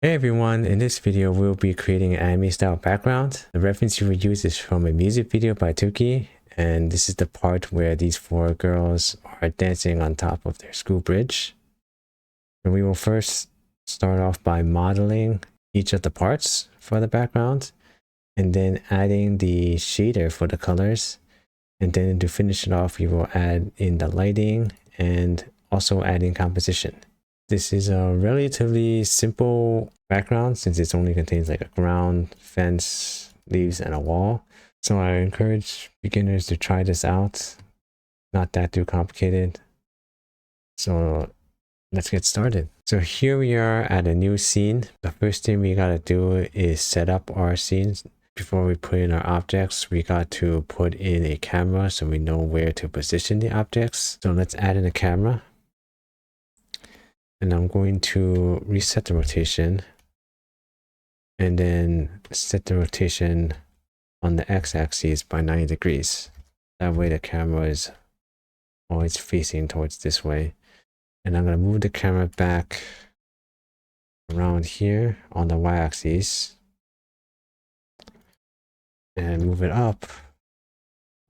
Hey everyone, in this video we'll be creating an anime style background. The reference you will use is from a music video by Tuki, and this is the part where these four girls are dancing on top of their school bridge. And we will first start off by modeling each of the parts for the background, and then adding the shader for the colors. And then to finish it off, we will add in the lighting and also adding composition. This is a relatively simple background since it only contains like a ground, fence, leaves, and a wall. So I encourage beginners to try this out. Not that too complicated. So let's get started. So here we are at a new scene. The first thing we gotta do is set up our scenes. Before we put in our objects, we got to put in a camera so we know where to position the objects. So let's add in a camera. And I'm going to reset the rotation and then set the rotation on the x-axis by 90 degrees. That way the camera is always facing towards this way. And I'm going to move the camera back around here on the y-axis and move it up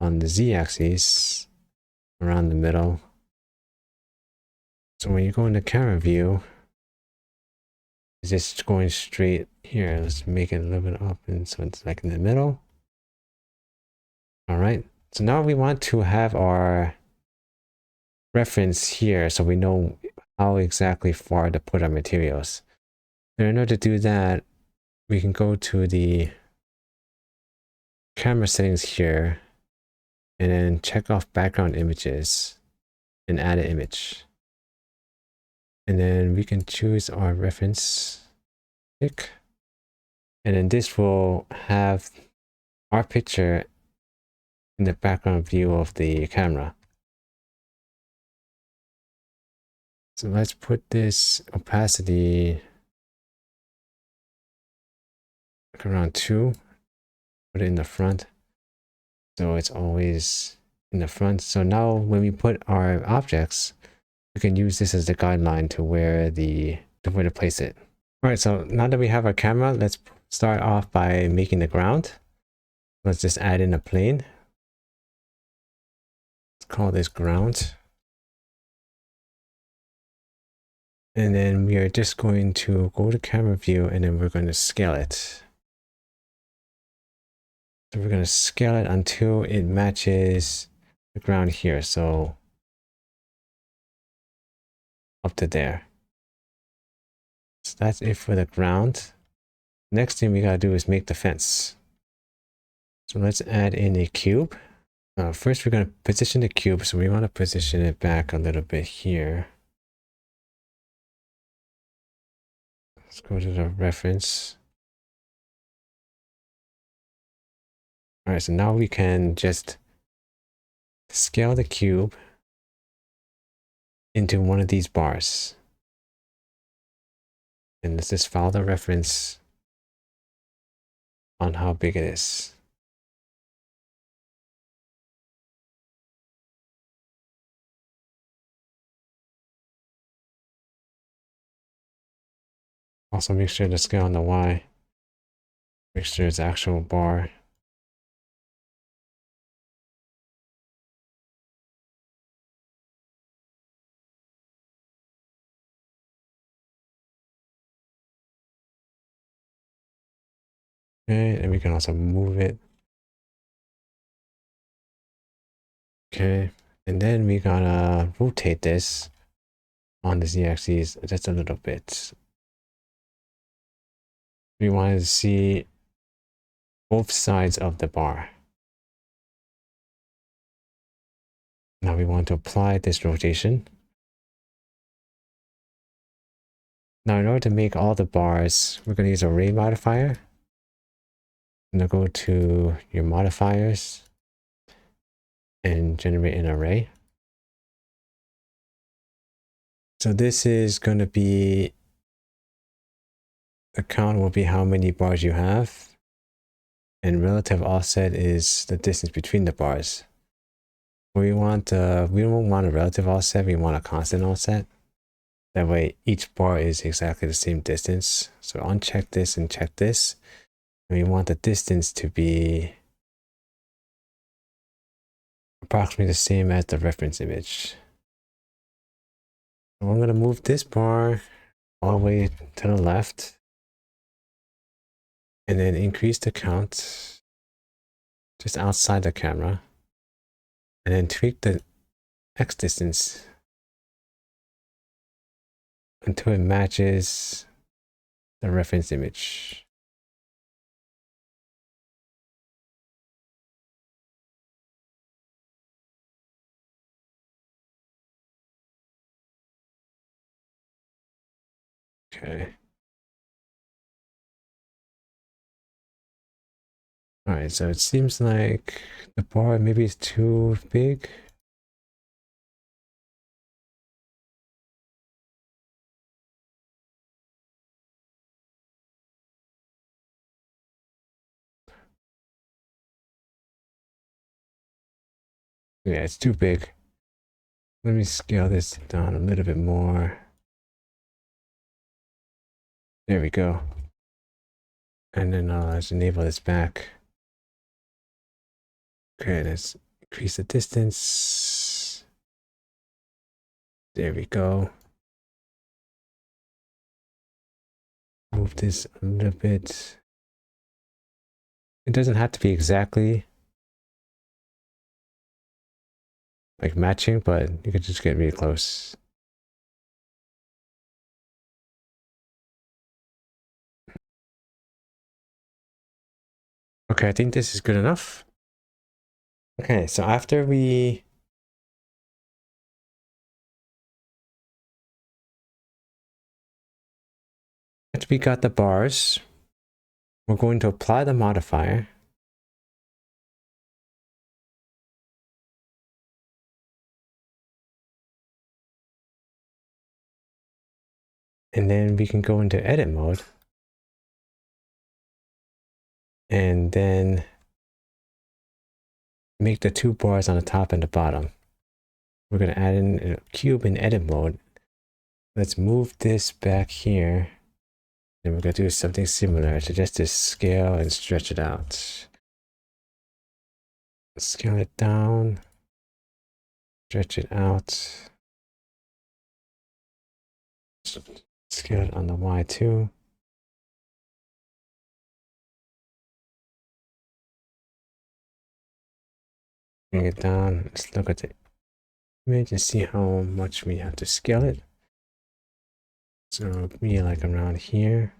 on the z-axis around the middle. So when you go in the camera view, it's just going straight here. Let's make it a little bit up, and so it's like in the middle. All right. So now we want to have our reference here so we know how exactly far to put our materials. So in order to do that, we can go to the camera settings here and then check off background images and add an image. And then we can choose our reference pick. And then this will have our picture in the background view of the camera. So let's put this opacity like around 2. Put it in the front. So it's always in the front. So now when we put our objects, we can use this as the guideline to where to place it. All right, so now that we have our camera, let's start off by making the ground. Let's just add in a plane. Let's call this ground. And then we are just going to go to camera view and then we're going to scale it. So we're going to scale it until it matches the ground here. So up to there. So that's it for the ground. Next thing we gotta do is make the fence. So let's add in a cube. First we're gonna position the cube, so we want to position it back a little bit here. Let's go to the reference. All right, so now we can just scale the cube into one of these bars. And let's just follow the reference on how big it is. Also make sure to scale on the Y. Make sure it's actual bar. Okay, and we can also move it. Okay, and then we gotta rotate this on the z-axis just a little bit. We want to see both sides of the bar. Now we want to apply this rotation. Now in order to make all the bars, we're going to use an array modifier. Now go to your modifiers and generate an array. So this is going to be, the count will be how many bars you have, and relative offset is the distance between the bars. We don't want a relative offset, we want a constant offset. That way each bar is exactly the same distance. So uncheck this and check this. And we want the distance to be approximately the same as the reference image. So I'm going to move this bar all the way to the left. And then increase the count just outside the camera. And then tweak the X distance until it matches the reference image. Okay. All right, so it seems like the bar maybe is too big. Yeah, it's too big. Let me scale this down a little bit more. There we go. And then let's enable this back. Okay, let's increase the distance. There we go. Move this a little bit. It doesn't have to be exactly like matching, but you could just get really close. Okay, I think this is good enough. Okay, so after we got the bars, we're going to apply the modifier. And then we can go into edit mode. And then make the two bars on the top and the bottom. We're going to add in a cube in edit mode. Let's move this back here. And we're going to do something similar. So just to scale and stretch it out. Scale it down. Stretch it out. Scale it on the Y too. Bring it down. Let's look at the image and see how much we have to scale it. So be like around here.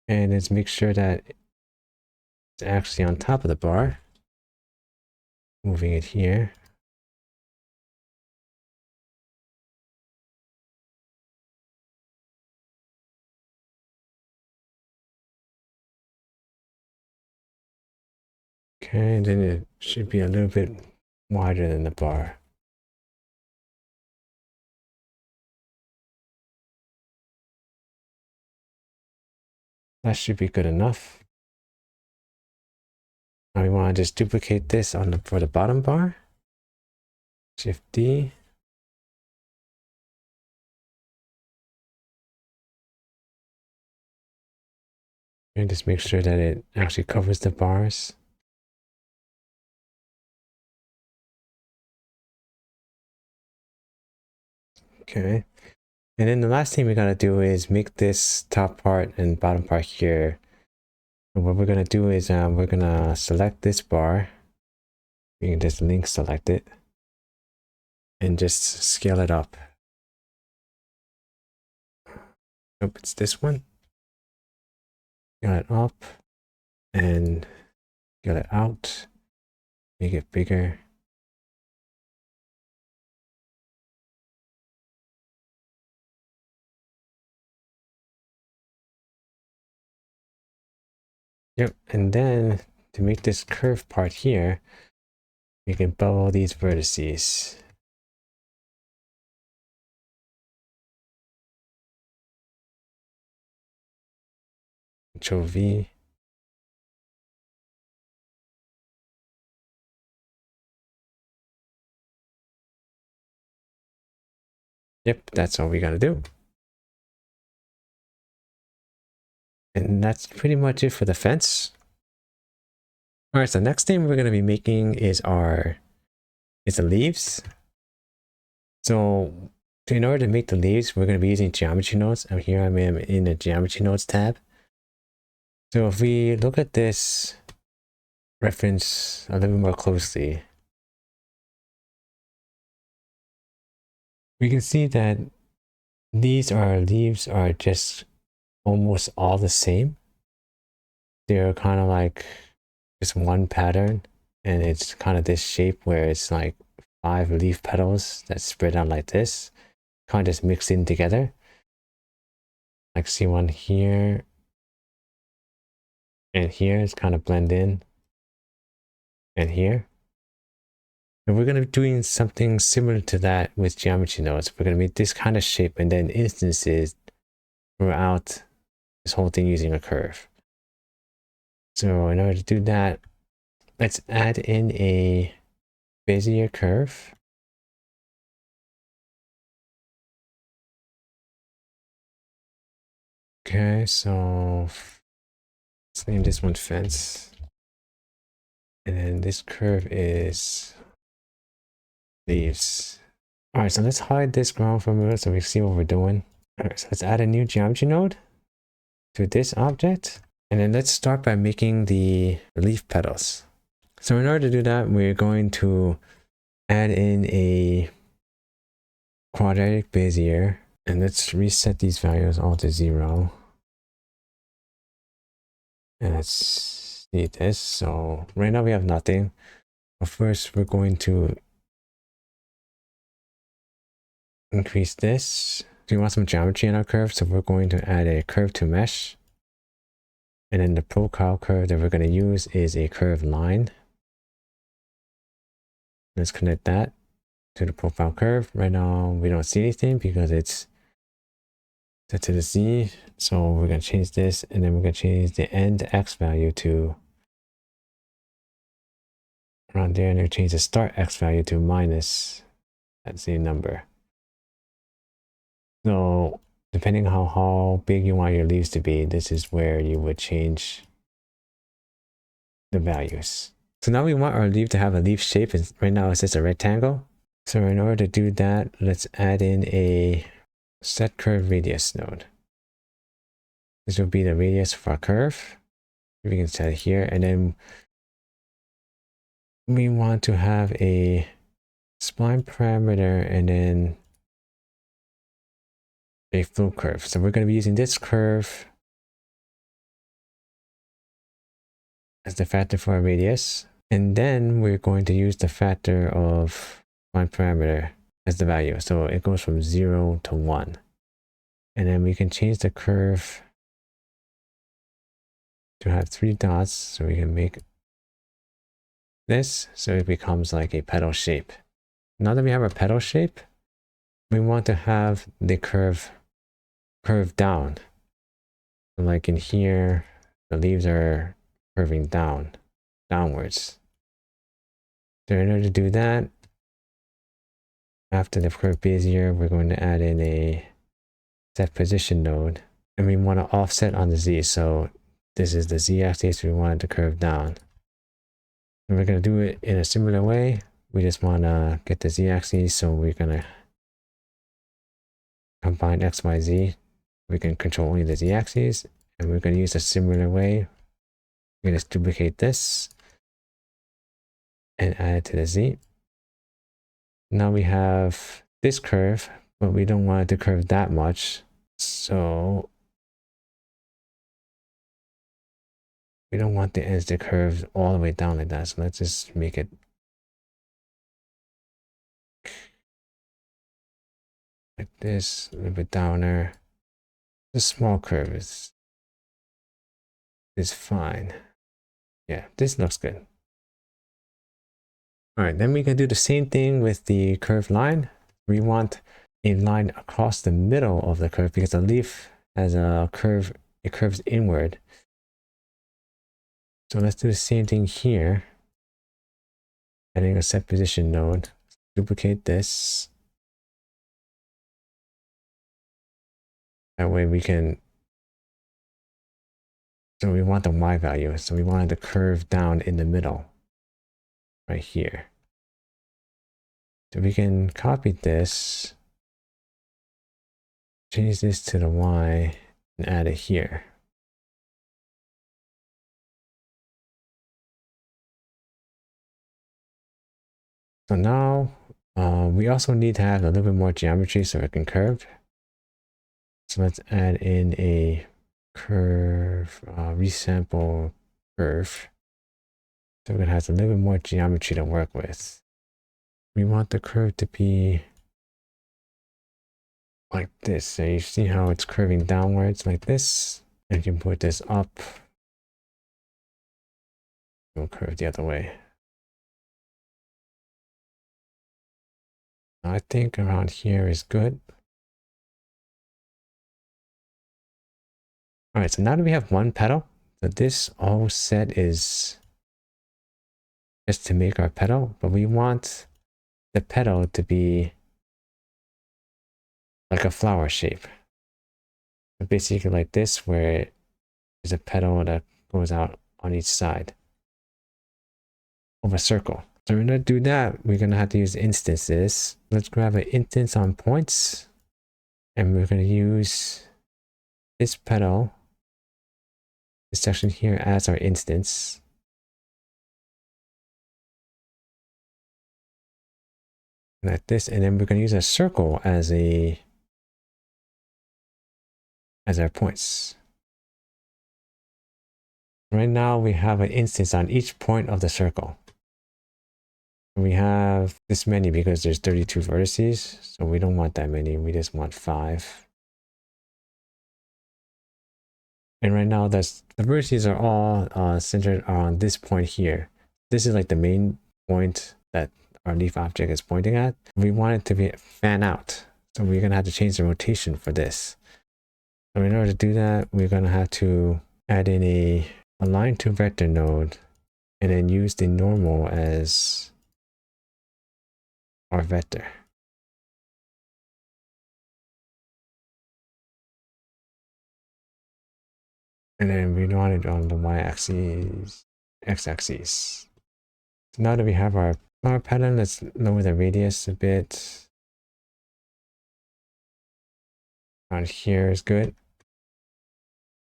And let's make sure that it's actually on top of the bar. Moving it here. Okay, and then it should be a little bit wider than the bar. That should be good enough. Now we want to just duplicate this on for the bottom bar. Shift D. And just make sure that it actually covers the bars. Okay. And then the last thing we gotta do is make this top part and bottom part here. And what we're gonna do is we're gonna select this bar. We can just link select it. And just scale it up. Nope, it's this one. Scale it up. And scale it out. Make it bigger. Yep, and then to make this curved part here, we can bevel these vertices. Control V. Yep, that's all we gotta do. And that's pretty much it for the fence. All right, so next thing we're gonna be making is the leaves. So in order to make the leaves, we're gonna be using geometry nodes. And here I am in the geometry nodes tab. So if we look at this reference a little more closely, we can see that these leaves are just almost all the same. They're kind of like just one pattern, and it's kind of this shape where it's like 5 leaf petals that spread out like this, kind of just mixed in together. Like see one here and here, it's kind of blend in, and here. And we're going to be doing something similar to that with geometry nodes. We're going to make this kind of shape and then instances throughout this whole thing using a curve. So in order to do that, let's add in a Bezier curve. Okay, so let's name this one fence. And then this curve is leaves. All right, so let's hide this ground formula so we see what we're doing. All right, so let's add a new geometry node to this object. And then let's start by making the leaf petals. So in order to do that, we're going to add in a quadratic Bezier. And let's reset these values all to 0. And let's see this. So right now we have nothing. But first we're going to increase this. We want some geometry in our curve, so we're going to add a curve to mesh. And then the profile curve that we're going to use is a curved line. Let's connect that to the profile curve. Right now we don't see anything because it's set to the Z. So we're going to change this, and then we're going to change the end X value to around there, and then change the start X value to minus that Z number. So depending on how big you want your leaves to be, this is where you would change the values. So now we want our leaf to have a leaf shape, and right now it's just a rectangle. So in order to do that, let's add in a set curve radius node. This will be the radius for our curve. We can set it here, and then we want to have a spline parameter and then a flow curve. So we're going to be using this curve as the factor for our radius. And then we're going to use the factor of spline parameter as the value. So it goes from 0 to 1. And then we can change the curve to have 3 dots. So we can make this so it becomes like a petal shape. Now that we have our petal shape, we want to have the curve down. So like in here, the leaves are curving downwards. So in order to do that, after the curve Bezier, we're going to add in a set position node, and we want to offset on the Z. So this is the Z axis, we want it to curve down. And we're going to do it in a similar way. We just want to get the Z axis, so we're going to combine X, Y, Z. We can control only the Z axis, and we're going to use a similar way. We're going to duplicate this and add it to the Z. Now we have this curve, but we don't want it to curve that much. So we don't want the ends to curve all the way down like that. So let's just make it like this, a little bit downer. The small curve is fine. Yeah, this looks good. All right, then we can do the same thing with the curved line. We want a line across the middle of the curve because the leaf has a curve, it curves inward. So let's do the same thing here. Adding a set position node. Duplicate this. That way we can, so we want the Y value. So we wanted to curve down in the middle, right here. So we can copy this, change this to the Y, and add it here. So now we also need to have a little bit more geometry so it can curve. So let's add in a curve, resample curve. So it has a little bit more geometry to work with. We want the curve to be like this. So you see how it's curving downwards like this. And you can put this up. It'll curve the other way. I think around here is good. All right, so now that we have one petal, so this all set is just to make our petal, but we want the petal to be like a flower shape. So basically like this, where there's a petal that goes out on each side of a circle. So in order to do that, we're gonna have to use instances. Let's grab an instance on points, and we're gonna use this petal, this section here, as our instance. Like this, and then we're going to use a circle as our points. Right now we have an instance on each point of the circle. We have this many because there's 32 vertices, so we don't want that many, we just want 5. And right now the vertices are all centered on this point here. This is like the main point that our leaf object is pointing at. We want it to be fan out, so we're going to have to change the rotation for this. So in order to do that, we're going to have to add in a align to vector node, and then use the normal as our vector. And then we want it on the y-axis, x-axis. So now that we have our flower pattern, let's lower the radius a bit. Around here is good.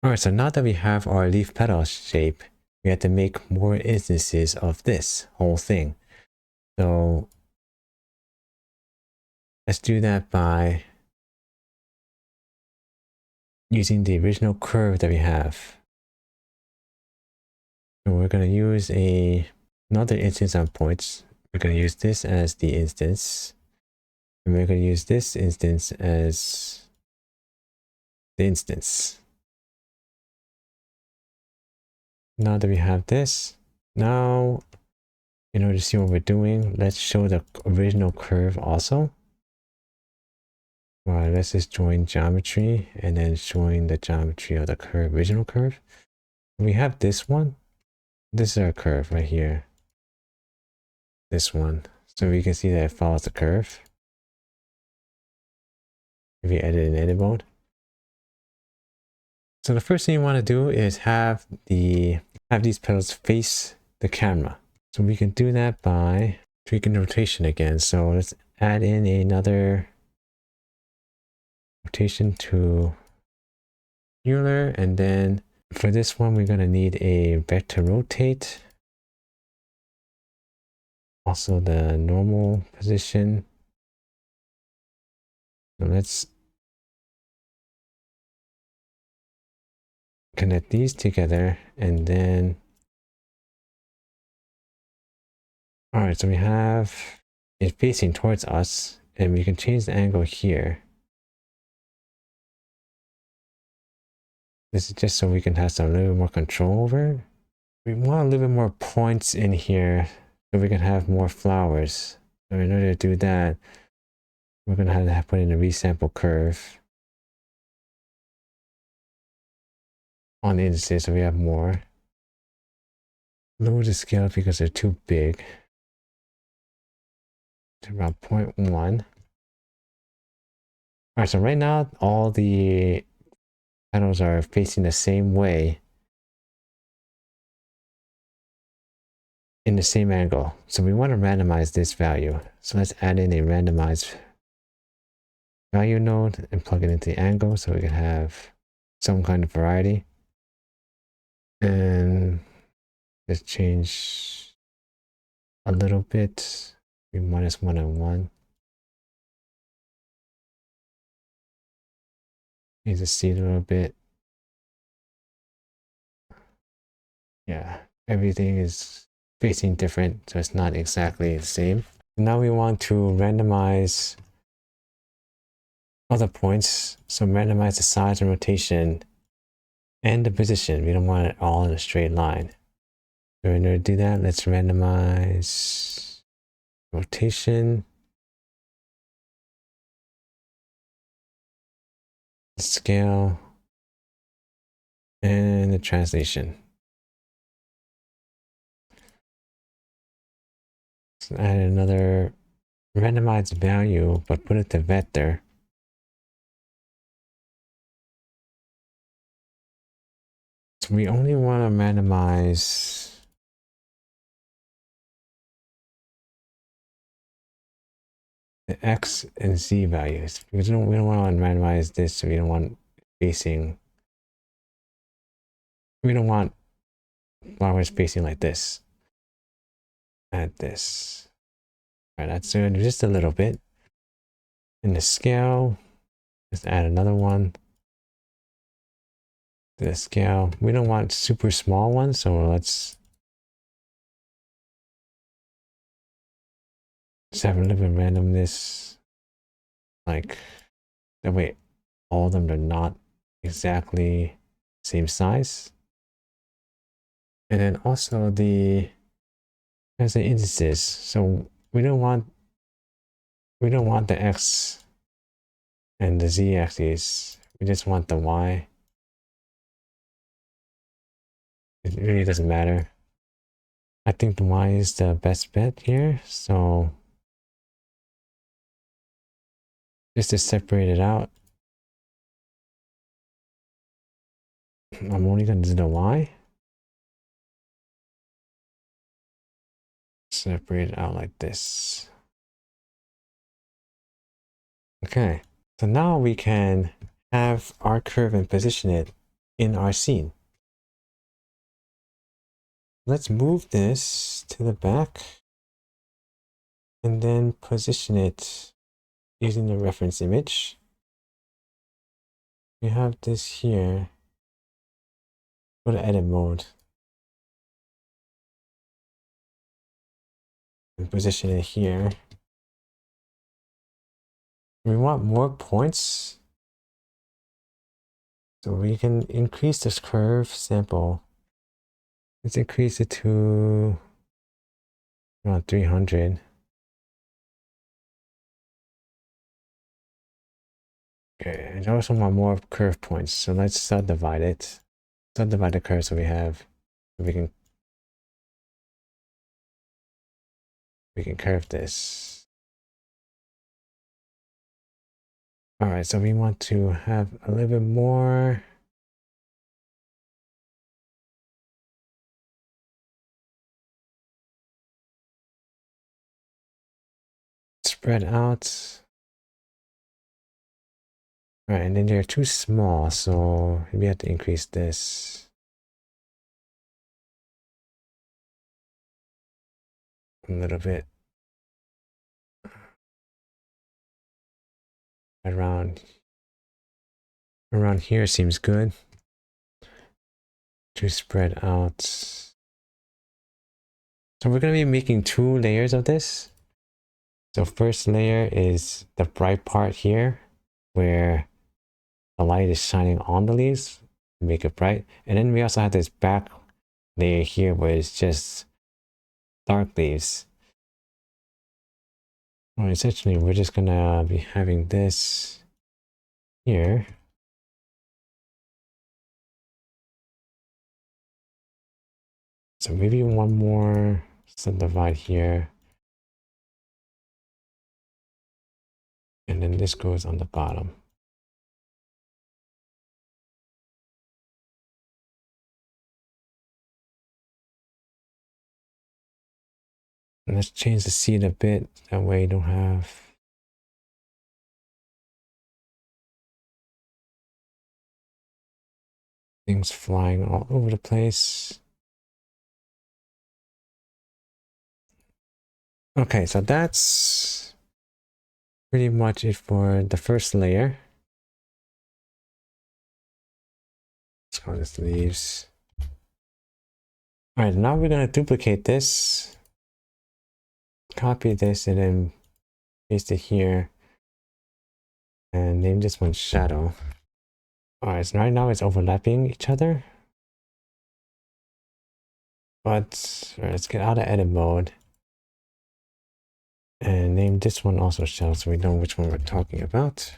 All right, so now that we have our leaf petal shape, we have to make more instances of this whole thing. So let's do that by using the original curve that we have. So we're going to use another instance on points. We're going to use this as the instance. And we're going to use this instance as the instance. Now that we have this, now in order to see what we're doing, let's show the original curve also. All right, let's just join geometry and then showing the geometry of the curve, original curve. We have this one. This is our curve right here. This one. So we can see that it follows the curve. If we edit in edit mode. So the first thing you want to do is have these petals face the camera. So we can do that by tweaking the rotation again. So let's add in another rotation to Euler, and then for this one we're going to need a vector rotate. Also the normal position. So let's connect these together, and then all right, so we have it facing towards us, and we can change the angle here. This is just so we can have some little more control over it. We want a little bit more points in here so we can have more flowers. So in order to do that, we're going to have to put in a resample curve on the indices so we have more. Lower the scale because they're too big to around 0.1. All right, so right now all the panels are facing the same way in the same angle. So we want to randomize this value. So let's add in a randomized value node and plug it into the angle so we can have some kind of variety. And let's change a little bit. Be -1 and 1. Change the seed a little bit. Yeah, everything is facing different, so it's not exactly the same. Now we want to randomize other points. So randomize the size and rotation and the position. We don't want it all in a straight line. So in order to do that, let's randomize rotation, the scale, and the translation. So add another randomized value, but put it to vector. So we only want to randomize the X and Z values because we don't want to randomize this, so we don't want spacing. We don't want flower spacing like this. Add this. All right, that's good. Just a little bit. In the scale, just add another one. To the scale, we don't want super small ones, so let's just have a little bit of randomness. Like that way, all of them are not exactly same size. And then also there's the indices. So we don't want the X and the Z axes. We just want the Y. It really doesn't matter. I think the Y is the best bet here. So just to separate it out, I'm only going to do the Y. Separate it out like this. Okay, so now we can have our curve and position it in our scene. Let's move this to the back and then position it using the reference image. We have this here. Go to edit mode and position it here. We want more points, so we can increase this curve sample. Let's increase it to around 300. Okay, and I also want more curve points, so let's subdivide it. Subdivide the curve so we can curve this. All right, so we want to have a little bit more. Spread out. All right, and then they're too small, so we have to increase this a little bit. Around here seems good. To spread out. So we're going to be making 2 layers of this. So first layer is the bright part here, where the light is shining on the leaves to make it bright. And then we also have this back layer here where it's just dark leaves. Well, essentially, we're just gonna be having this here. So maybe one more subdivide here. And then this goes on the bottom. let's change the seed a bit. That way you don't have things flying all over the place. Okay, so that's pretty much it for the first layer. Let's call this leaves. All right, now we're gonna duplicate this, copy this, and then paste it here, and name this one shadow. All right, so right now it's overlapping each other. But let's get out of edit mode and name this one also shadow so we know which one we're talking about.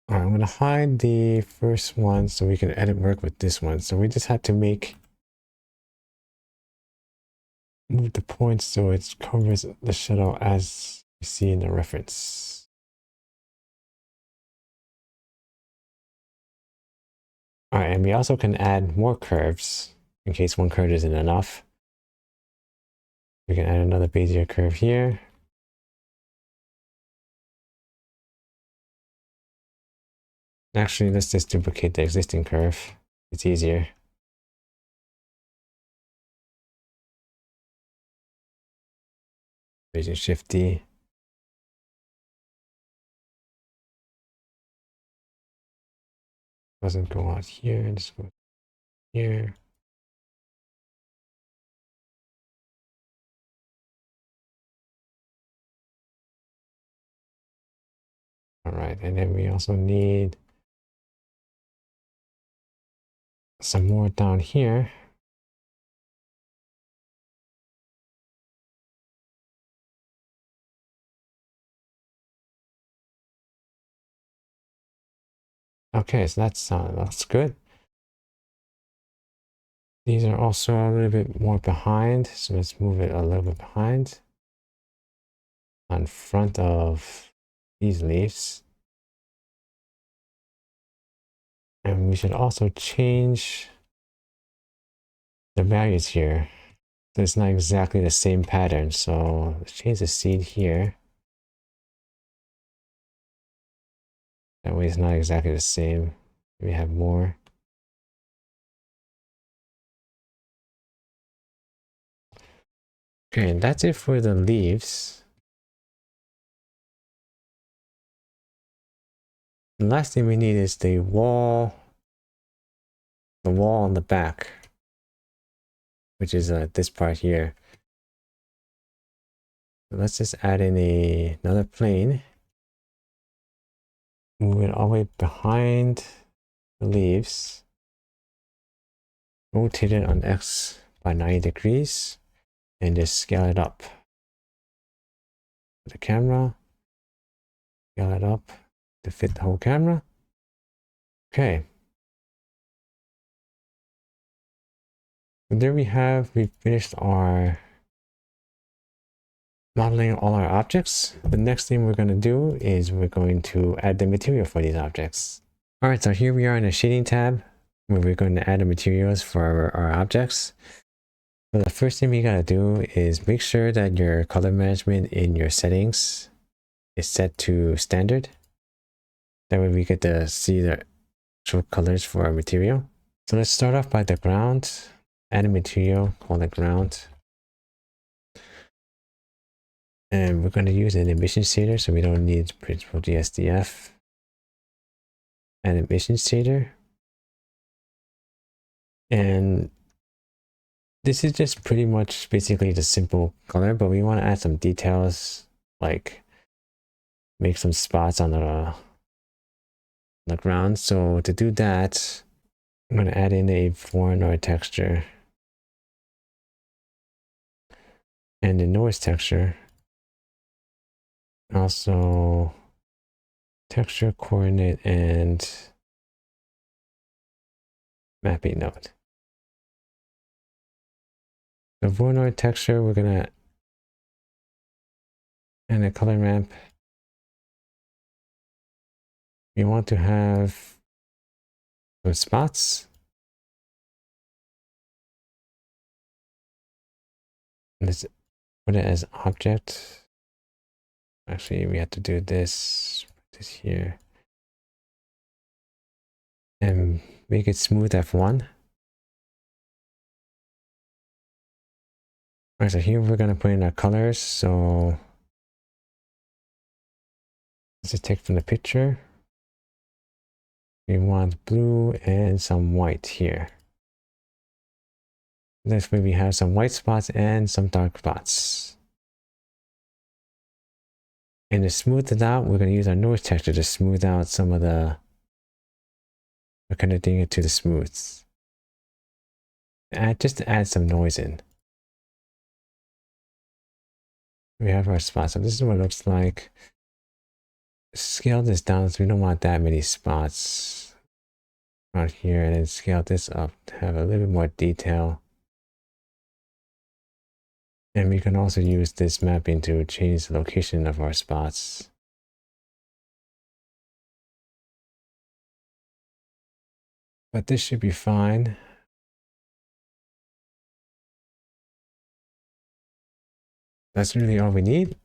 All right, I'm gonna hide the first one so we can edit work with this one. So we just have to move the points so it covers the shadow as you see in the reference. All right, and we also can add more curves in case one curve isn't enough. We can add another Bezier curve here. Actually, let's just duplicate the existing curve. It's easier. Bezier Shift D. Doesn't go out here, just go here. All right, and then we also need some more down here. Okay, so that's good. These are also a little bit more behind, so let's move it a little bit behind on front of these leaves. And we should also change the values here. So it's not exactly the same pattern. So let's change the seed here. That way it's not exactly the same. We have more. Okay, and that's it for the leaves. The last thing we need is the wall on the back, which is this part here. So let's just add in another plane. Move it all the way behind the leaves. Rotate it on X by 90 degrees and just scale it up. The camera, scale it up to fit the whole camera. Okay. So there we finished our modeling all our objects. The next thing we're going to do is we're going to add the material for these objects. All right, so here we are in the shading tab where we're going to add the materials for our objects. So the first thing we got to do is make sure that your color management in your settings is set to standard. That way we get to see the actual colors for our material. So let's start off by the ground. Add a material, call it ground. And we're going to use an emission shader, so we don't need principal GSDF. An emission shader. And this is just pretty much basically the simple color, but we want to add some details, like make some spots on the ground. So to do that, I'm going to add in a Voronoi texture and a noise texture. Also texture, coordinate, and mapping node. The Voronoi texture, we're gonna add a color ramp. We want to have some spots. Let's put it as object. Actually, we have to do this here. And make it smooth F1. Alright, so here we're gonna put in our colors. So let's just take from the picture. We want blue and some white here. That's where we have some white spots and some dark spots. And to smooth it out, we're gonna use our noise texture to smooth out some of the. We're connecting it to the smooths. Just to add some noise in. We have our spots. So this is what it looks like. Scale this down so we don't want that many spots around here, and then scale this up to have a little bit more detail. And we can also use this mapping to change the location of our spots. But this should be fine. That's really all we need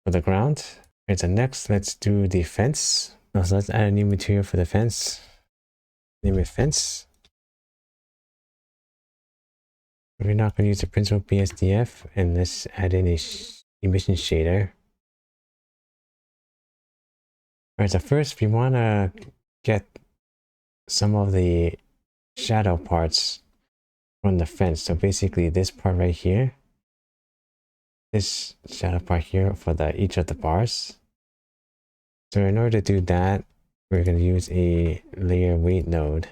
for the ground. Okay, so next, let's do the fence. So let's add a new material for the fence. Name it fence. We're not going to use the principal BSDF, and let's add in a emission shader. Alright, so first we want to get some of the shadow parts from the fence. So basically this part right here. This shadow part here for each of the bars. So in order to do that, we're going to use a layer weight node.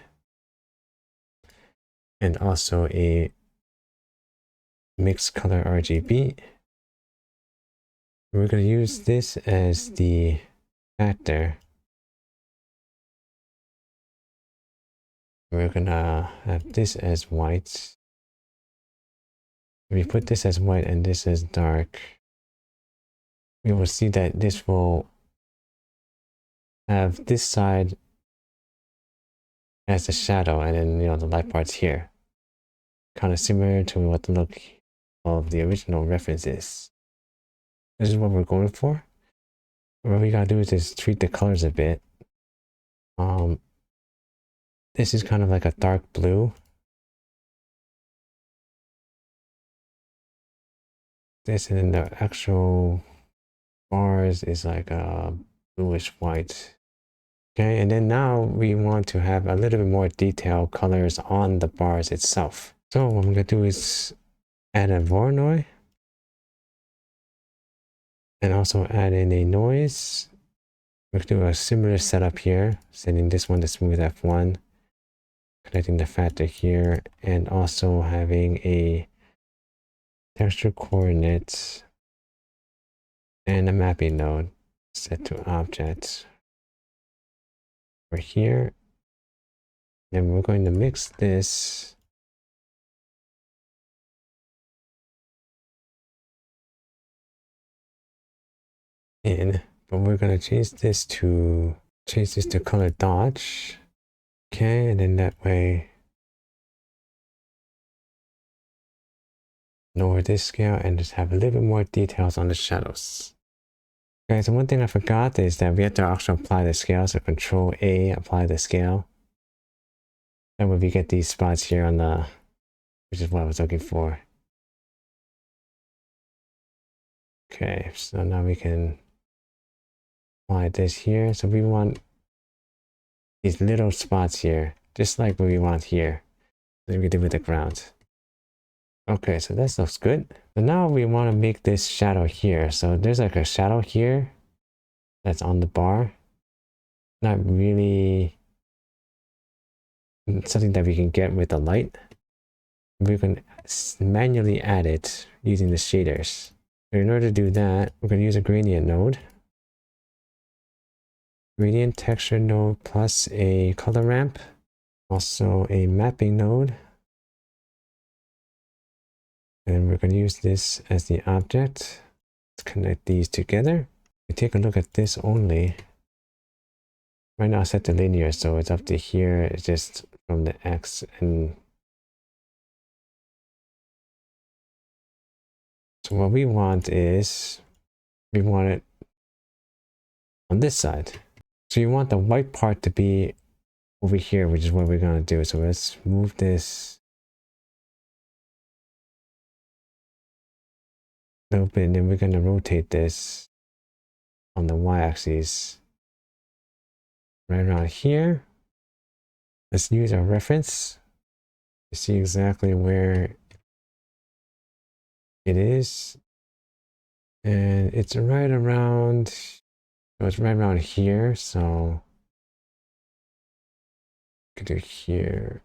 And also a mixed color RGB. We're going to use this as the factor. We're going to have this as white. If we put this as white and this as dark, we will see that this will have this side as the shadow, and then the light parts here. Kind of similar to what the look of the original reference is. This is what we're going for. What we gotta do is just treat the colors a bit. This is kind of like a dark blue. This in the actual bars is like a bluish white. Okay, and then now we want to have a little bit more detailed colors on the bars itself. So what I'm gonna do is add a Voronoi. And also add in a noise. We're gonna do a similar setup here, setting this one to smooth F1, connecting the factor here, and also having a texture coordinates and a mapping node set to object over here. Then we're going to mix this in, but we're going to change this to color dodge. Okay, and then that way lower this scale and just have a little bit more details on the shadows. Okay, so one thing I forgot is that we have to also apply the scale. So Control A, apply the scale. That way we get these spots here on the, which is what I was looking for. Okay, so now we can apply this here. So we want these little spots here, just like what we want here. That we do with the ground. Okay, so that looks good. So now we want to make this shadow here. So there's like a shadow here that's on the bar. Not really something that we can get with the light. We can manually add it using the shaders. So in order to do that, we're going to use a gradient node. Gradient texture node plus a color ramp. Also a mapping node. And we're going to use this as the object. Let's connect these together. We take a look at this only. Right now I set to linear, so it's up to here. It's just from the X, and So what we want is, we want it on this side. So you want the white part to be over here, which is what we're going to do. So let's move this a little bit, and then we're going to rotate this on the y-axis right around here. Let's use our reference to see exactly where it is. And it's right around, so it's right around here. So could do here.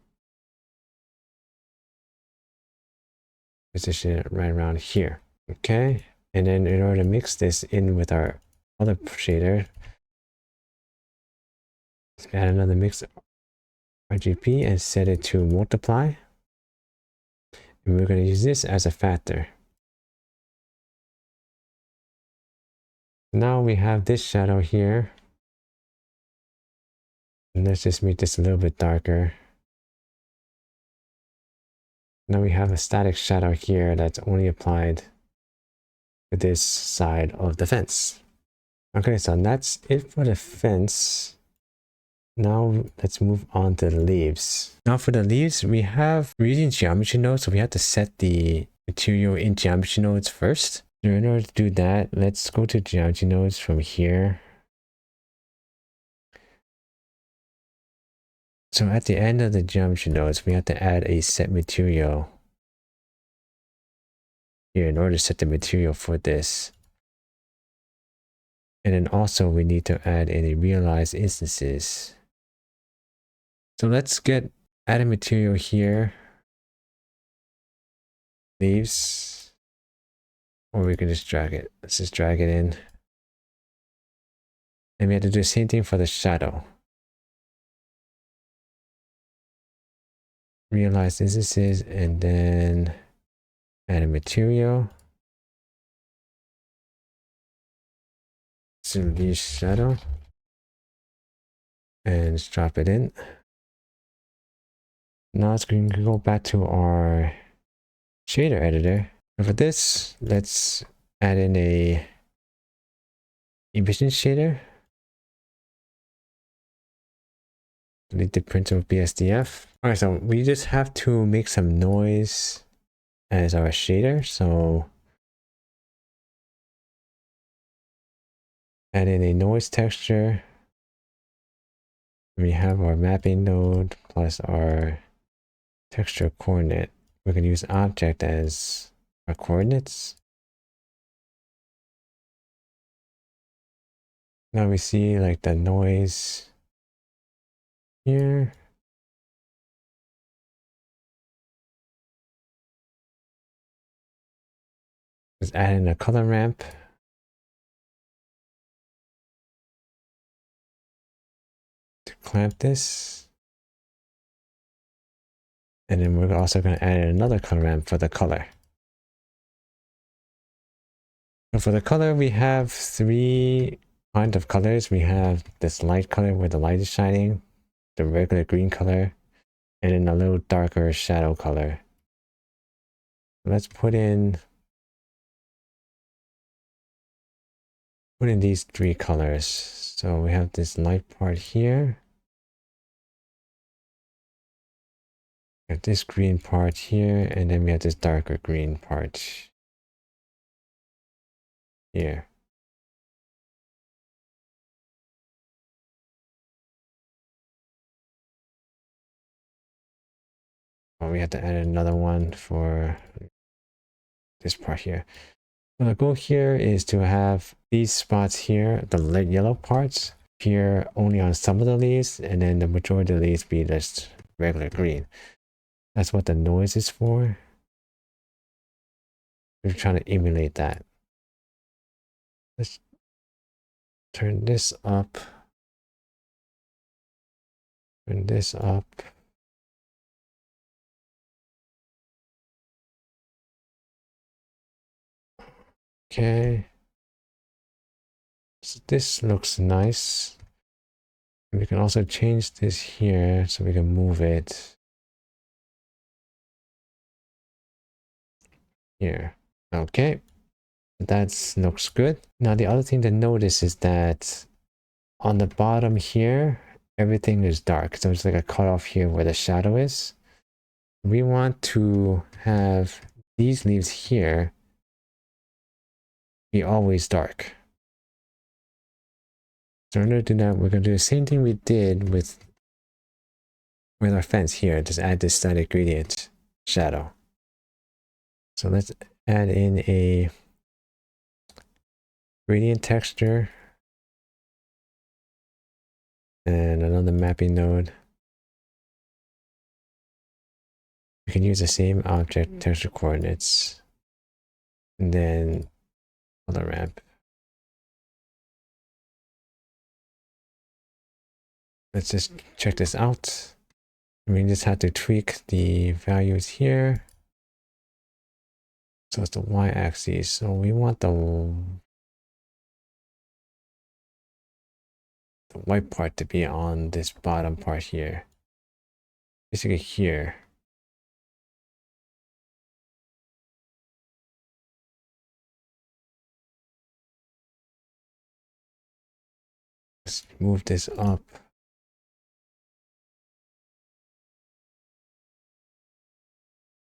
Position it right around here. Okay. And then in order to mix this in with our other shader, let's add another mix RGB and set it to multiply. And we're going to use this as a factor. Now we have this shadow here. And let's just make this a little bit darker. Now we have a static shadow here that's only applied to this side of the fence. Okay, so that's it for the fence. Now let's move on to the leaves. Now for the leaves, we're using geometry nodes, so we have to set the material in geometry nodes first. So in order to do that, let's go to geometry nodes from here. So at the end of the geometry nodes, we have to add a set material here in order to set the material for this. And then also we need to add in a realized instances. So let's add a material here. Leaves. Or we can just drag it. Let's just drag it in. And we have to do the same thing for the shadow. Realized instances and then add a material. So leave shadow. And just drop it in. Now let's go back to our shader editor. And for this, let's add in a emission shader. Delete the print of BSDF. Alright, so we just have to make some noise as our shader. So add in a noise texture. We have our mapping node plus our texture coordinate. We can use object as our coordinates. Now we see like the noise here. Just add in a color ramp. To clamp this. And then we're also going to add in another color ramp for the color. So for the color, we have 3 kinds of colors. We have this light color where the light is shining, the regular green color, and then a little darker shadow color. Let's put in these 3 colors. So we have this light part here. We have this green part here, and then we have this darker green part here. Oh, we have to add another one for this part here. So the goal here is to have these spots here, the light yellow parts, appear only on some of the leaves, and then the majority of the leaves be just regular green. That's what the noise is for. We're trying to emulate that. Let's turn this up. Turn this up. Okay. So this looks nice. We can also change this here so we can move it here. Okay. That looks good. Now the other thing to notice is that on the bottom here, everything is dark. So it's like a cutoff here where the shadow is. We want to have these leaves here be always dark. So in order to do that, we're going to do the same thing we did with our fence here. Just add this static gradient shadow. So let's add in a gradient texture and another mapping node. We can use the same object texture coordinates and then color ramp. Let's just check this out. We just have to tweak the values here. So it's the y-axis. So we want the white part to be on this bottom part here. Basically here. Let's move this up.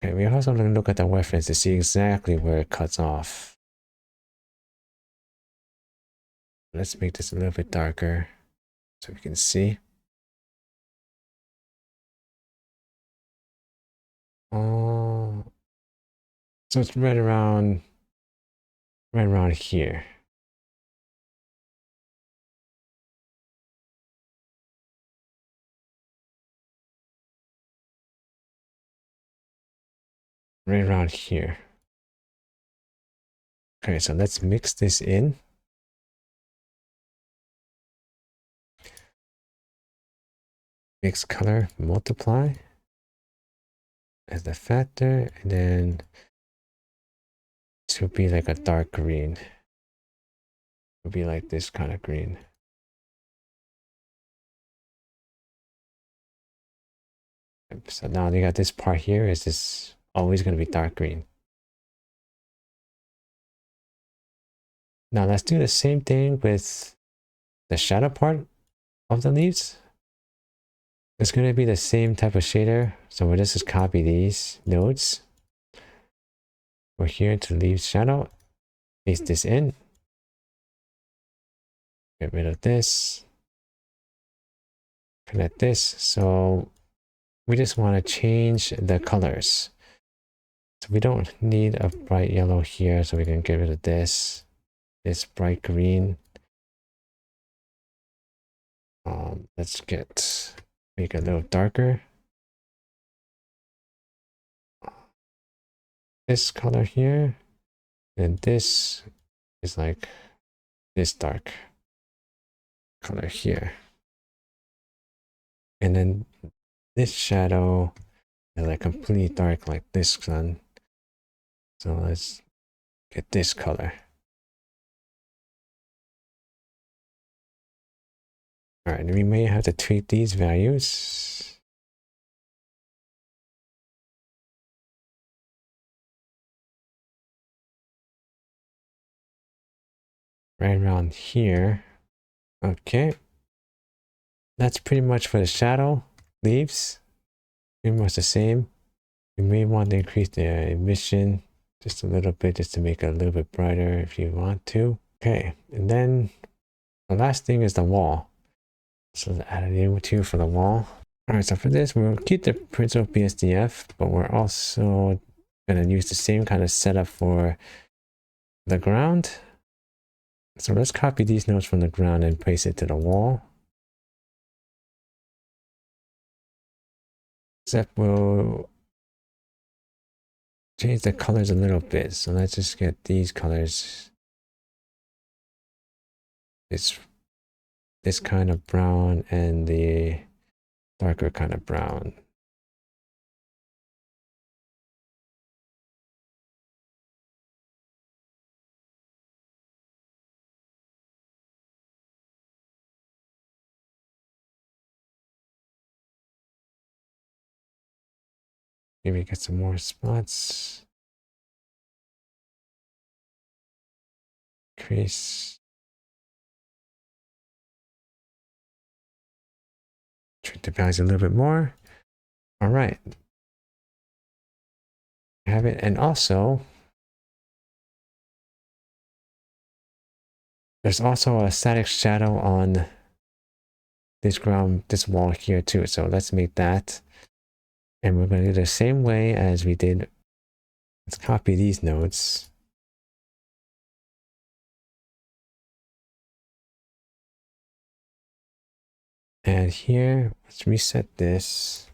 Okay, we're also going to look at the reference to see exactly where it cuts off. Let's make this a little bit darker so we can see. Oh, so it's right around here. Right around here. Okay, so let's mix this in. Mix color, multiply as the factor, and then this will be like a dark green. It will be like this kind of green. So now you got this part here. Is this always going to be dark green? Now let's do the same thing with the shadow part of the leaves. It's going to be the same type of shader. So we'll just copy these nodes. We're here to leave shadow. Paste this in. Get rid of this. Connect this. So we just want to change the colors. So we don't need a bright yellow here. So we can get rid of this. This bright green. Let's make it a little darker. This color here, and this is like this dark color here. And then this shadow is like completely dark like this one. So let's get this color. All right, we may have to tweak these values. Right around here. Okay. That's pretty much for the shadow leaves. Pretty much the same. You may want to increase the emission just a little bit just to make it a little bit brighter if you want to. Okay, and then the last thing is the wall. So let's add an image for the wall. All right, so for this, we'll keep the principal BSDF, but we're also going to use the same kind of setup for the ground. So let's copy these nodes from the ground and place it to the wall. Except we'll change the colors a little bit. So let's just get these colors. This kind of brown and the darker kind of brown. Maybe get some more spots. increase. Try to balance a little bit more. All right. Have it. And also, there's also a static shadow on this ground, this wall here too. So let's make that. And we're going to do the same way as we did. Let's copy these nodes. And here, let's reset this.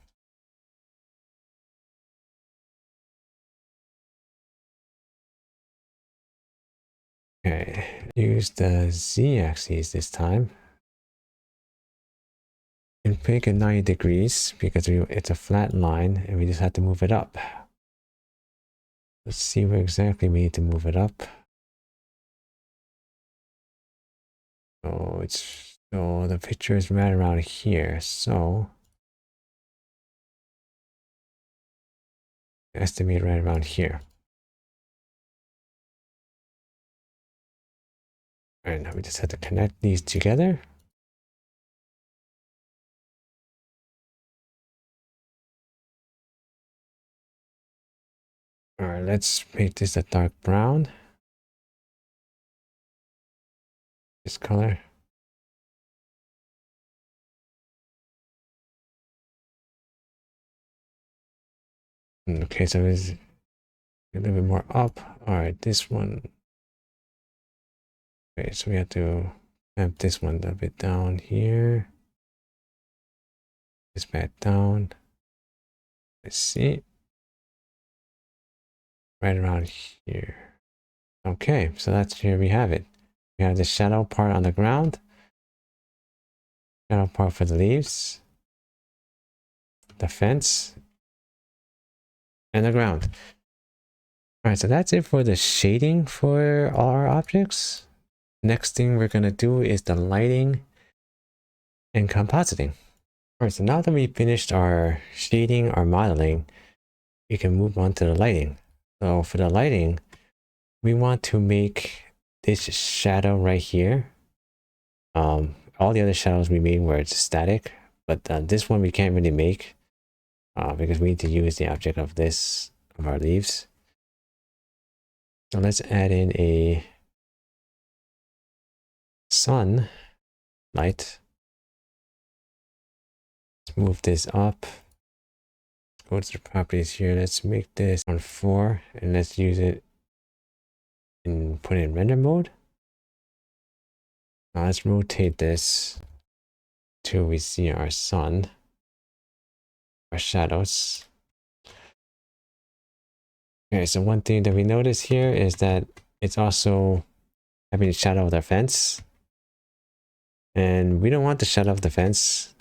Okay, use the z-axis this time. And pick a 90 degrees because it's a flat line and we just have to move it up. Let's see where exactly we need to move it up. So the picture is right around here. So estimate right around here. All right, now we just have to connect these together. All right, let's make this a dark brown. This color. Okay, so it's a little bit more up. All right, this one. Okay, so we have to have this one a bit down here. This back down. Let's see. Right around here. Okay, so that's here we have it. We have the shadow part on the ground. Shadow part for the leaves. The fence. And the ground. Alright, so that's it for the shading for all our objects. Next thing we're going to do is the lighting and compositing. Alright, so now that we finished our shading, our modeling, we can move on to the lighting. So for the lighting, we want to make this shadow right here. All the other shadows we made were static, but this one we can't really make because we need to use the object of our leaves. So let's add in a sun light. Let's move this up. Go to the properties here. Let's make this on 4 and let's use it and put it in render mode. Now let's rotate this till we see our sun, our shadows. Okay, so one thing that we notice here is that it's also having a shadow of the fence. And we don't want the shadow of the fence.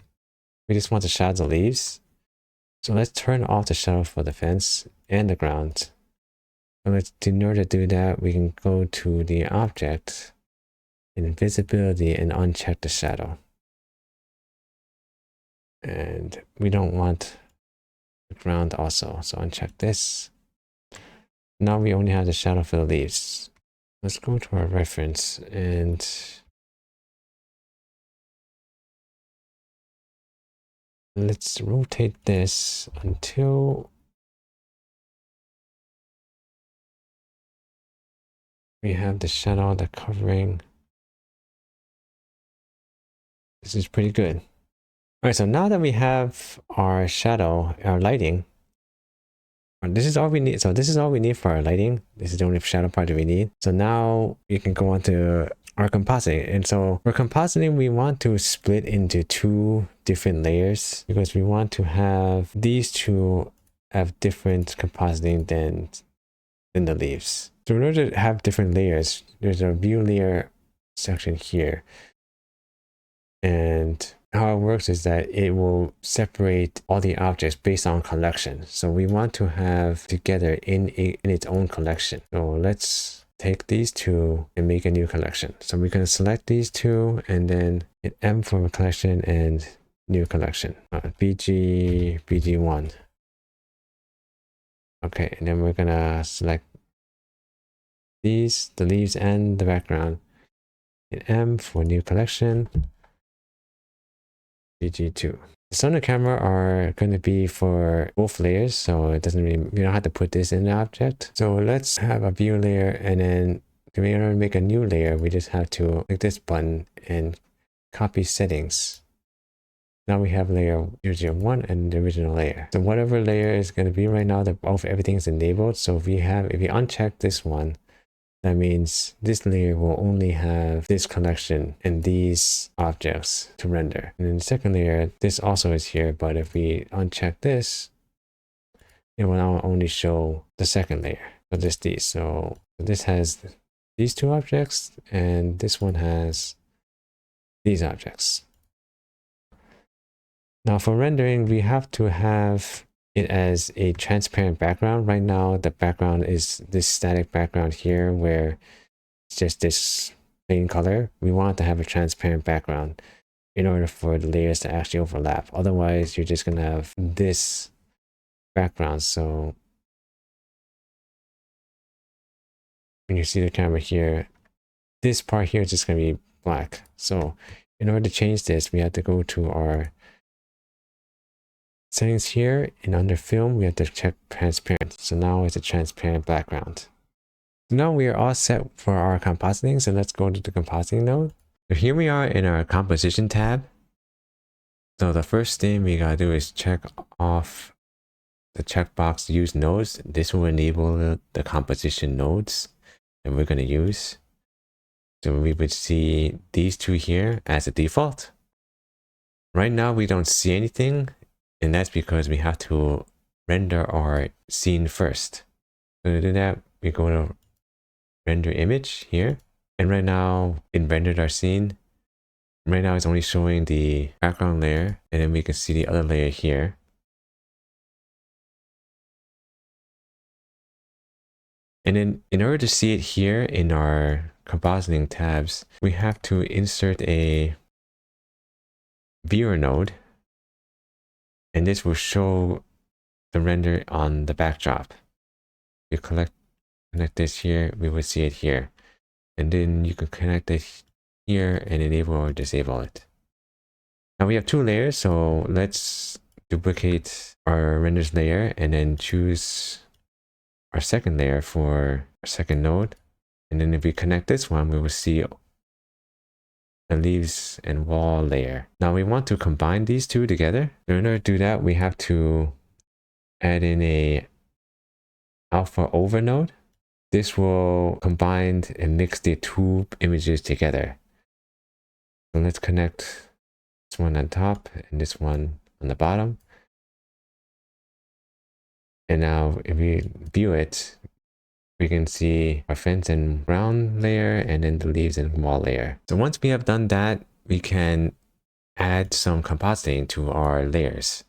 We just want the shadow of the leaves. So let's turn off the shadow for the fence and the ground. So in order to do that, we can go to the object, invisibility, and uncheck the shadow. And we don't want the ground also, so uncheck this. Now we only have the shadow for the leaves. Let's go to our reference and let's rotate this until we have the shadow, the covering. This is pretty good. All right, so now that we have our shadow, our lighting, this is all we need. So this is all we need for our lighting. This is the only shadow part that we need. So now we can go on to our compositing. And so for compositing, we want to split into 2 different layers because we want to have these 2 have different compositing than the leaves. So in order to have different layers, there's a view layer section here. And how it works is that it will separate all the objects based on collection. So we want to have together in its own collection. So let's take these 2 and make a new collection. So we're going to select these 2 and then hit M for collection and new collection. BG1. Okay, and then we're going to select these, the leaves and the background. Hit M for new collection. GG2. The sun and camera are going to be for both layers, so it doesn't really, we don't have to put this in the object. So let's have a view layer, and then to make a new layer, we just have to click this button and copy settings. Now we have layer 001 and the original layer. So whatever layer is going to be right now, everything is enabled. So if we uncheck this one, that means this layer will only have this collection and these objects to render. And in the second layer, this also is here, but if we uncheck this, it will now only show the second layer. So these. So this has these two objects, and this one has these objects. Now for rendering, we have to have it as a transparent background. Right now, the background is this static background here where it's just this plain color. We want to have a transparent background in order for the layers to actually overlap. Otherwise, you're just going to have this background. So when you see the camera here, this part here is just going to be black. So in order to change this, we have to go to our settings here, and under film we have to check transparent. So now it's a transparent background. So now we are all set for our compositing, so let's go to the compositing node. So here we are in our composition tab. So the first thing we gotta do is check off the checkbox use nodes. This will enable the composition nodes that we're gonna use. So we would see these two here as a default. Right now we don't see anything, and that's because we have to render our scene first. So to do that, we go to render image here. And right now it rendered our scene. Right now it's only showing the background layer, and then we can see the other layer here. And then in order to see it here in our compositing tabs, we have to insert a viewer node. And this will show the render on the backdrop. You connect this here, we will see it here. And then you can connect it here and enable or disable it. Now we have two layers, so let's duplicate our renders layer and then choose our second layer for our second node. And then if we connect this one, we will see the leaves and wall layer. Now we want to combine these two together. In order to do that, we have to add in a alpha over node. This will combine and mix the two images together. So let's connect this one on top and this one on the bottom. And now if we view it, we can see our fence and ground layer and then the leaves and wall layer. So once we have done that, we can add some compositing to our layers.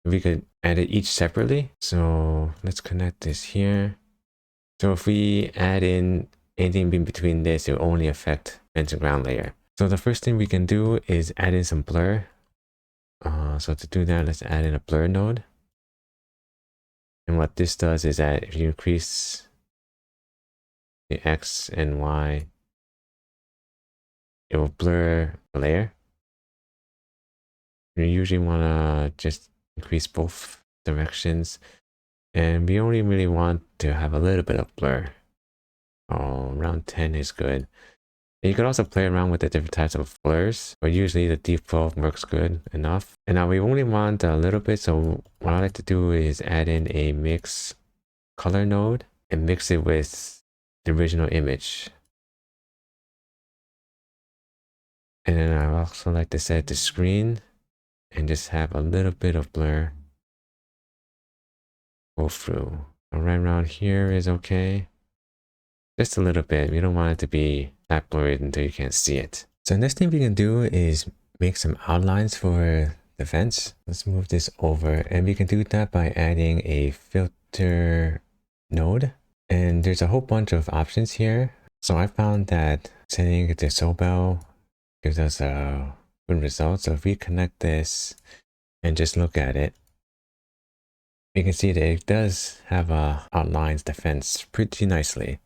We could add it each separately. So let's connect this here. So if we add in anything in between this, it will only affect fence and ground layer. So the first thing we can do is add in some blur. So to do that, let's add in a blur node. And what this does is that if you increase the X and Y, it will blur the layer. You usually want to just increase both directions, and we only really want to have a little bit of blur. Around 10 is good. And you could also play around with the different types of blurs, but usually the default works good enough. And now we only want a little bit, so what I like to do is add in a mix color node and mix it with the original image. And then I also like to set the screen and just have a little bit of blur go through. So right around here is okay. Just a little bit. We don't want it to be that blurry until you can't see it. So next thing we can do is make some outlines for the fence. Let's move this over, and we can do that by adding a filter node. And there's a whole bunch of options here. So I found that setting the Sobel gives us a good result. So if we connect this and just look at it, we can see that it does have outlines the fence pretty nicely.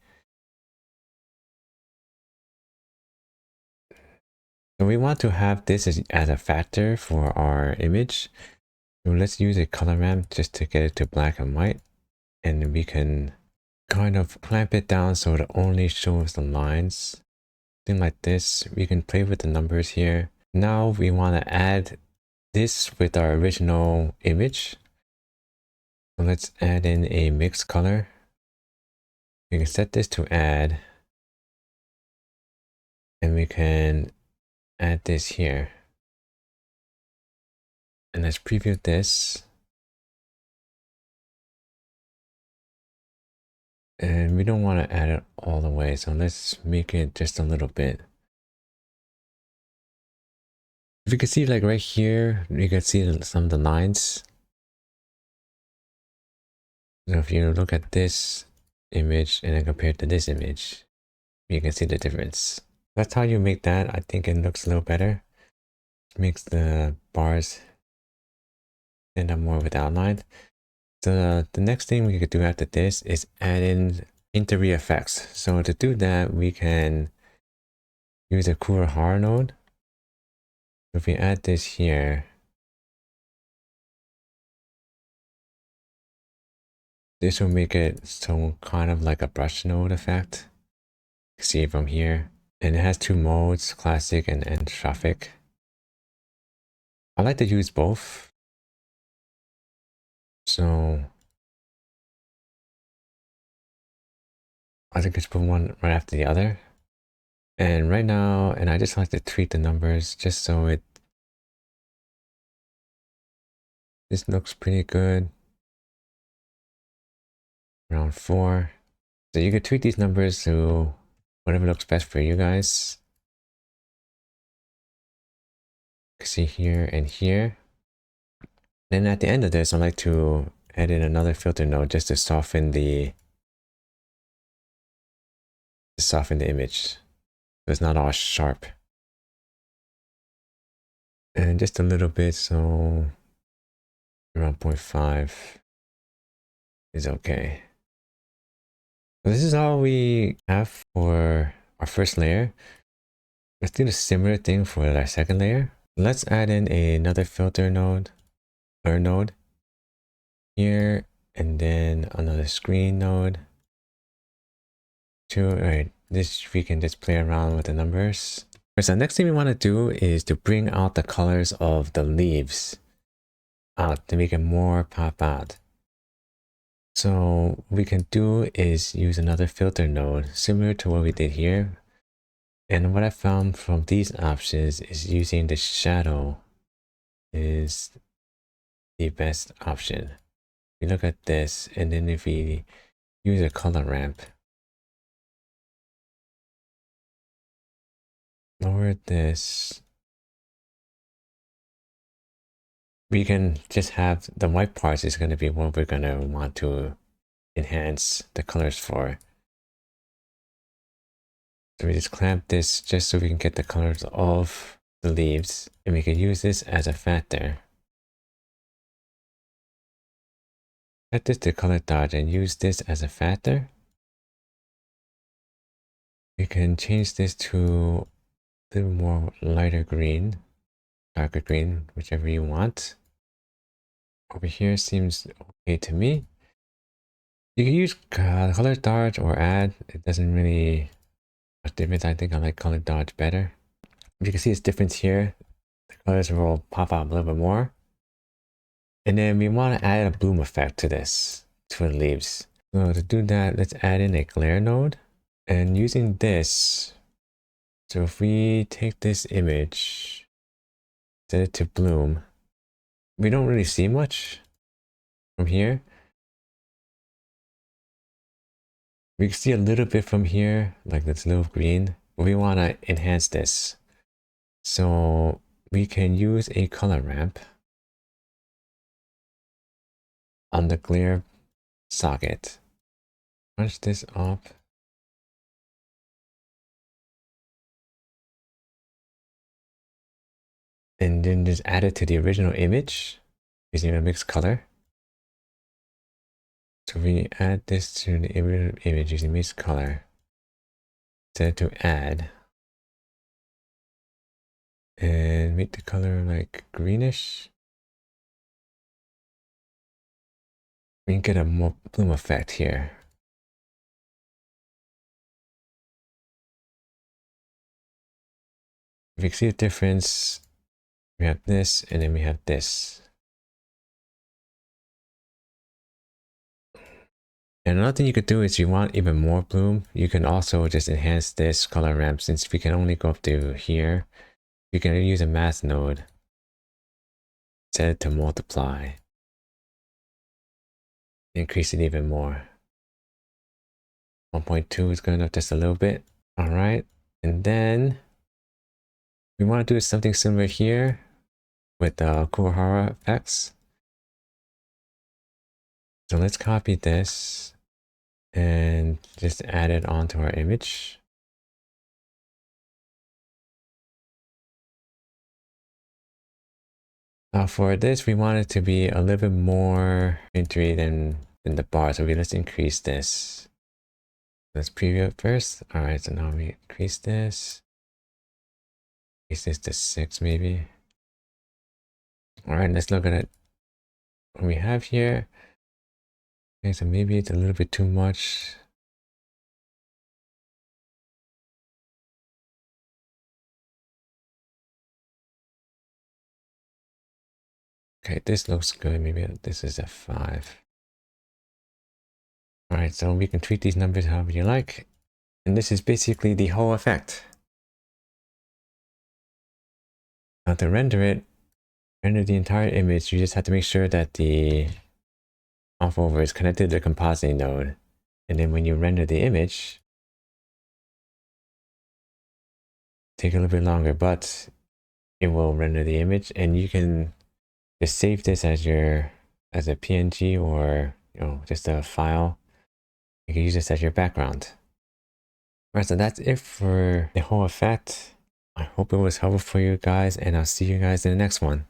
So we want to have this as a factor for our image. So let's use a color ramp just to get it to black and white. And we can kind of clamp it down so it only shows the lines. Something like this. We can play with the numbers here. Now we want to add this with our original image. So let's add in a mixed color. We can set this to add. And we can add this here. And let's preview this. And we don't want to add it all the way, so let's make it just a little bit. If you can see, like right here, you can see some of the lines. So if you look at this image and then compare it to this image, you can see the difference. That's how you make that. I think it looks a little better. Makes the bars end up more with outline. So the next thing we could do after this is add in interior effects. So to do that, we can use a cooler horror node. If we add this here, this will make it some kind of like a brush node effect. You can see it from here. And it has two modes, classic and entropic. I like to use both. So I think it's put one right after the other. And right now, and I just like to tweak the numbers just so this looks pretty good. Around 4. So you could tweak these numbers to whatever looks best for you guys. You can see here and here. Then at the end of this, I like to add in another filter node just to soften the image. So it's not all sharp. And just a little bit, so around 0.5 is okay. So this is all we have for our first layer. Let's do the similar thing for our second layer. Let's add in another filter node, blur node here, and then another screen node. Alright, this we can just play around with the numbers. So the next thing we want to do is to bring out the colors of the leaves out to make it more pop out. So what we can do is use another filter node similar to what we did here. And what I found from these options is using the shadow is the best option. We look at this, and then if we use a color ramp, lower this, we can just have the white parts is going to be what we're going to want to enhance the colors for. So we just clamp this just so we can get the colors of the leaves, and we can use this as a factor. Set this to color dodge and use this as a factor. We can change this to a little more lighter green, darker green, whichever you want. Over here seems okay to me. You can use color dodge or add. It doesn't really much difference. I think I like color dodge better. You can see this difference here. The colors will pop out a little bit more. And then we want to add a bloom effect to this, to the leaves. So to do that, let's add in a glare node. And using this, so if we take this image, set it to bloom, we don't really see much from here. We can see a little bit from here, like this little green, but we want to enhance this. So we can use a color ramp on the glare socket. Punch this up. And then just add it to the original image using a mixed color. So we add this to the original image using mixed color. Set it to add. and make the color like greenish. We can get a more bloom effect here. If you can see the difference, we have this and then we have this. And another thing you could do is you want even more bloom, you can also just enhance this color ramp. Since we can only go up to here, you can use a math node, set it to multiply, increase it even more. 1.2 is good enough, just a little bit. All right, and then we want to do something similar here with Kuwahara effects. So let's copy this and just add it onto our image. Now for this, we want it to be a little bit more wintry than the bar. So let's increase this. Let's preview it first. All right, so now we increase this. Increase this to 6 maybe. All right, let's look at it. What we have here. Okay, so maybe it's a little bit too much. Okay, this looks good. Maybe this is a 5. All right, so we can treat these numbers however you like. And this is basically the whole effect. Now to render it, render the entire image, you just have to make sure that the off over is connected to the compositing node. And then when you render the image, take a little bit longer, but it will render the image, and you can just save this as a PNG or just a file. You can use this as your background. Alright, so that's it for the whole effect. I hope it was helpful for you guys, and I'll see you guys in the next one.